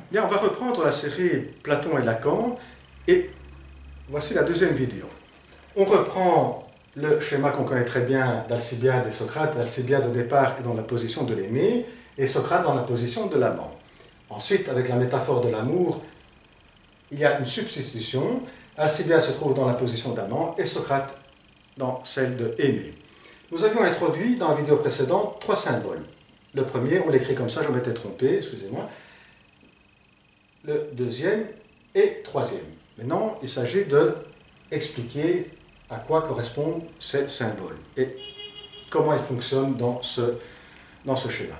Bien, on va reprendre la série Platon et Lacan et voici la deuxième vidéo. On reprend le schéma qu'on connaît très bien d'Alcibiade et Socrate. Alcibiade au départ est dans la position de l'aimé et Socrate dans la position de l'amant. Ensuite, avec la métaphore de l'amour, il y a une substitution. Alcibiade se trouve dans la position d'amant et Socrate dans celle de aimé. Nous avions introduit dans la vidéo précédente 3 symboles. Le premier, on l'écrit comme ça, je m'étais trompé, excusez-moi. Le deuxième et troisième. Maintenant, il s'agit d'expliquer à quoi correspondent ces symboles et comment ils fonctionnent dans ce schéma.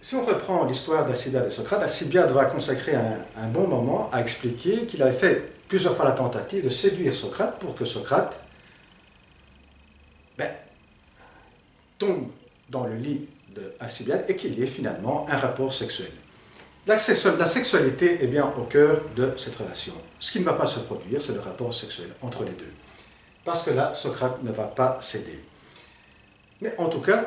Si on reprend l'histoire d'Alcibiade et Socrate, Alcibiade va consacrer un bon moment à expliquer qu'il avait fait plusieurs fois la tentative de séduire Socrate pour que Socrate tombe dans le lit d'Alcibiade et qu'il y ait finalement un rapport sexuel. La sexualité est bien au cœur de cette relation. Ce qui ne va pas se produire, c'est le rapport sexuel entre les deux. Parce que là, Socrate ne va pas céder. Mais en tout cas,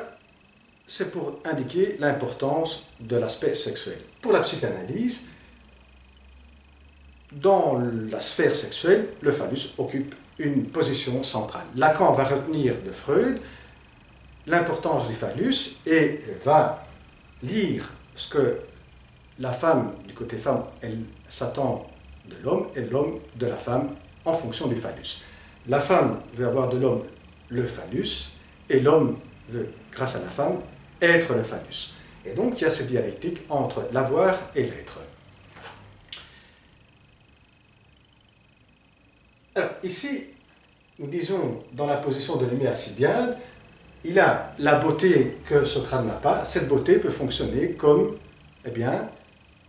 c'est pour indiquer l'importance de l'aspect sexuel. Pour la psychanalyse, dans la sphère sexuelle, le phallus occupe une position centrale. Lacan va retenir de Freud l'importance du phallus et va lire ce que la femme, du côté femme, elle s'attend de l'homme et l'homme de la femme en fonction du phallus. La femme veut avoir de l'homme le phallus et l'homme veut, grâce à la femme, être le phallus. Et donc il y a cette dialectique entre l'avoir et l'être. Alors ici, nous disons dans la position de l'aimé Alcibiade, il a la beauté que Socrate n'a pas. Cette beauté peut fonctionner comme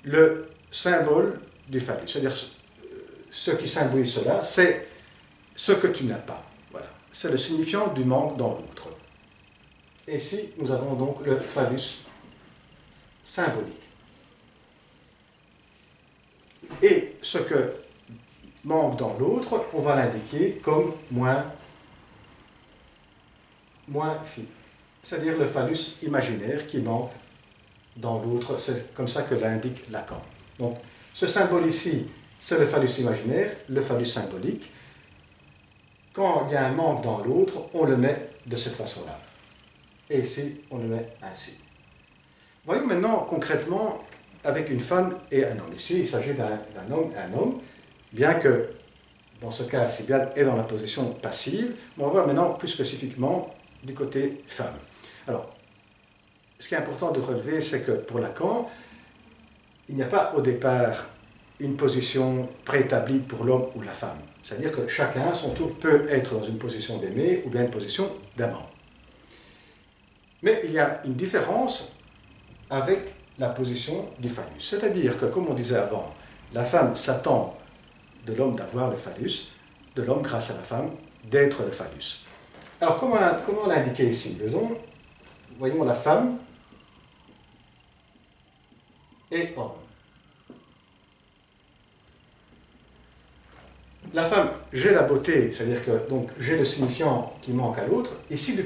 le symbole du phallus. C'est-à-dire, ce qui symbolise cela, c'est ce que tu n'as pas. Voilà. C'est le signifiant du manque dans l'autre. Et ici, nous avons donc le phallus symbolique. Et ce que manque dans l'autre, on va l'indiquer comme moins fin. C'est-à-dire le phallus imaginaire qui manque dans l'autre, c'est comme ça que l'indique Lacan. Donc, ce symbole ici, c'est le phallus imaginaire, le phallus symbolique. Quand il y a un manque dans l'autre, on le met de cette façon-là. Et ici, on le met ainsi. Voyons maintenant concrètement avec une femme et un homme. Ici, il s'agit d'un homme et un homme, bien que dans ce cas, Alcibiade est dans la position passive, mais on va voir maintenant plus spécifiquement du côté femme. Alors, ce qui est important de relever, c'est que pour Lacan, il n'y a pas au départ une position préétablie pour l'homme ou la femme. C'est-à-dire que chacun, à son tour, peut être dans une position d'aimé ou bien une position d'amant. Mais il y a une différence avec la position du phallus. C'est-à-dire que, comme on disait avant, la femme s'attend de l'homme d'avoir le phallus, de l'homme, grâce à la femme, d'être le phallus. Alors, comment on l'a indiqué ici? Voyons la femme et homme. La femme, j'ai la beauté, c'est-à-dire que donc j'ai le signifiant qui manque à l'autre. Ici,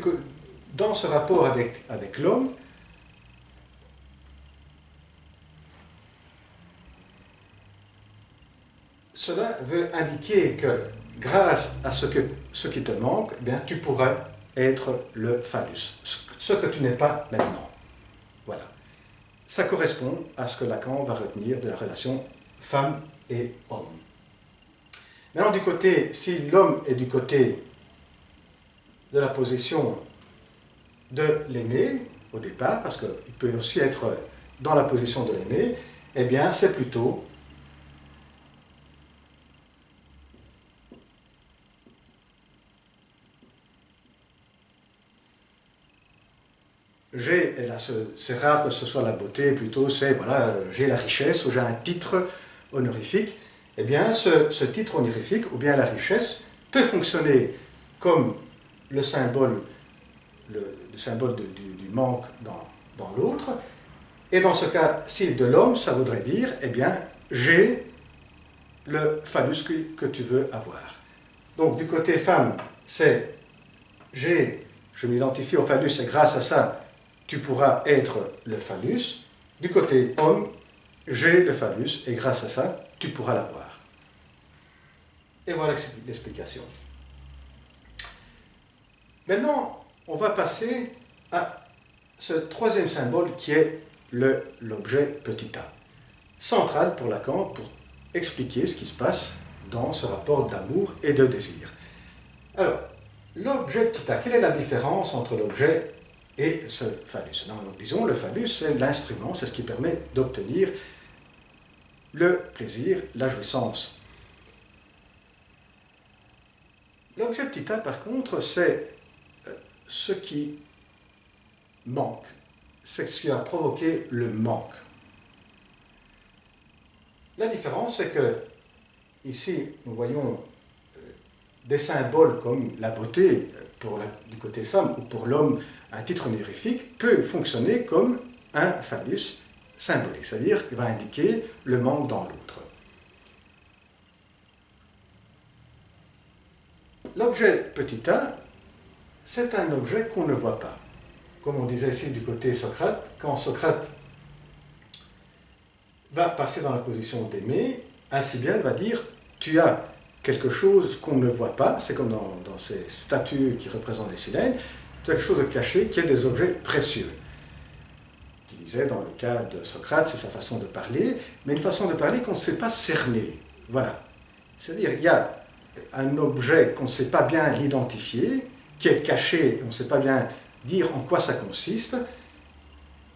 dans ce rapport avec l'homme, cela veut indiquer que grâce à ce qui te manque, tu pourrais être le phallus, ce que tu n'es pas maintenant. Voilà. Ça correspond à ce que Lacan va retenir de la relation femme et homme. Maintenant, si l'homme est du côté de la position de l'aimé, au départ, parce qu'il peut aussi être dans la position de l'aimé, c'est plutôt et là c'est rare que ce soit la beauté, plutôt c'est, voilà, j'ai la richesse ou j'ai un titre honorifique, ce titre honorifique ou bien la richesse peut fonctionner comme le symbole, du manque dans l'autre, et dans ce cas, si de l'homme, ça voudrait dire, j'ai le phallus que tu veux avoir. Donc du côté femme, c'est je m'identifie au phallus et grâce à ça, tu pourras être le phallus. Du côté homme, j'ai le phallus et grâce à ça, tu pourras l'avoir. Et voilà l'explication. Maintenant, on va passer à ce troisième symbole qui est l'objet petit a. Central pour Lacan pour expliquer ce qui se passe dans ce rapport d'amour et de désir. Alors, l'objet petit a, quelle est la différence entre l'objet et ce phallus? Donc, disons, le phallus, c'est l'instrument, c'est ce qui permet d'obtenir le plaisir, la jouissance. L'objet petit a, par contre, c'est ce qui manque, c'est ce qui a provoqué le manque. La différence, c'est que ici, nous voyons des symboles comme la beauté du côté femme ou pour l'homme, un titre honorifique peut fonctionner comme un phallus symbolique, c'est-à-dire qu'il va indiquer le manque dans l'autre. L'objet petit a, c'est un objet qu'on ne voit pas. Comme on disait ici du côté Socrate, quand Socrate va passer dans la position d'aimer, Alcibiade va dire « tu as quelque chose qu'on ne voit pas », c'est comme dans ces statues qui représentent des silènes, « tu as quelque chose de caché qui est des objets précieux ». Il disait dans le cas de Socrate, c'est sa façon de parler, mais une façon de parler qu'on ne sait pas cerner. Voilà. C'est-à-dire, il y a un objet qu'on ne sait pas bien l'identifier, qui est caché, on ne sait pas bien dire en quoi ça consiste,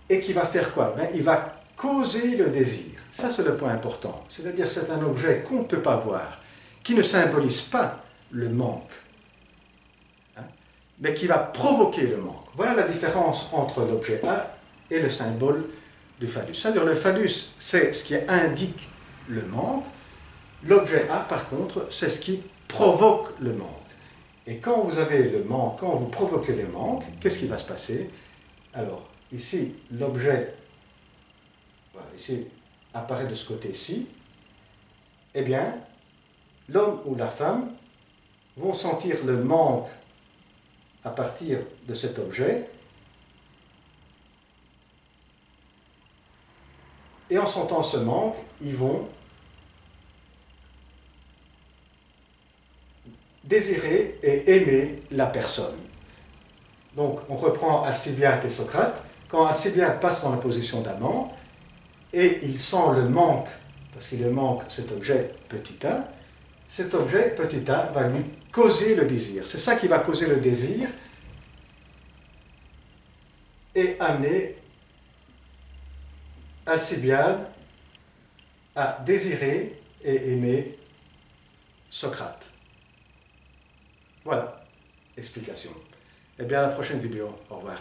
et qui va faire quoi? Il va causer le désir. Ça, c'est le point important. C'est-à-dire, c'est un objet qu'on ne peut pas voir, qui ne symbolise pas le manque, hein, mais qui va provoquer le manque. Voilà la différence entre l'objet A et le symbole du phallus. C'est-à-dire, le phallus, c'est ce qui indique le manque. L'objet A, par contre, c'est ce qui provoque le manque. Et quand vous avez le manque, quand vous provoquez le manque, qu'est-ce qui va se passer? Alors, ici, l'objet ici, apparaît de ce côté-ci. Eh bien, l'homme ou la femme vont sentir le manque à partir de cet objet. Et en sentant ce manque, ils vont désirer et aimer la personne. Donc, on reprend Alcibiade et Socrate. Quand Alcibiade passe dans la position d'amant, et il sent le manque, parce qu'il lui manque cet objet petit a, cet objet petit a va lui causer le désir. C'est ça qui va causer le désir et amener Alcibiade à désirer et aimer Socrate. Voilà l'explication. Et bien à la prochaine vidéo. Au revoir.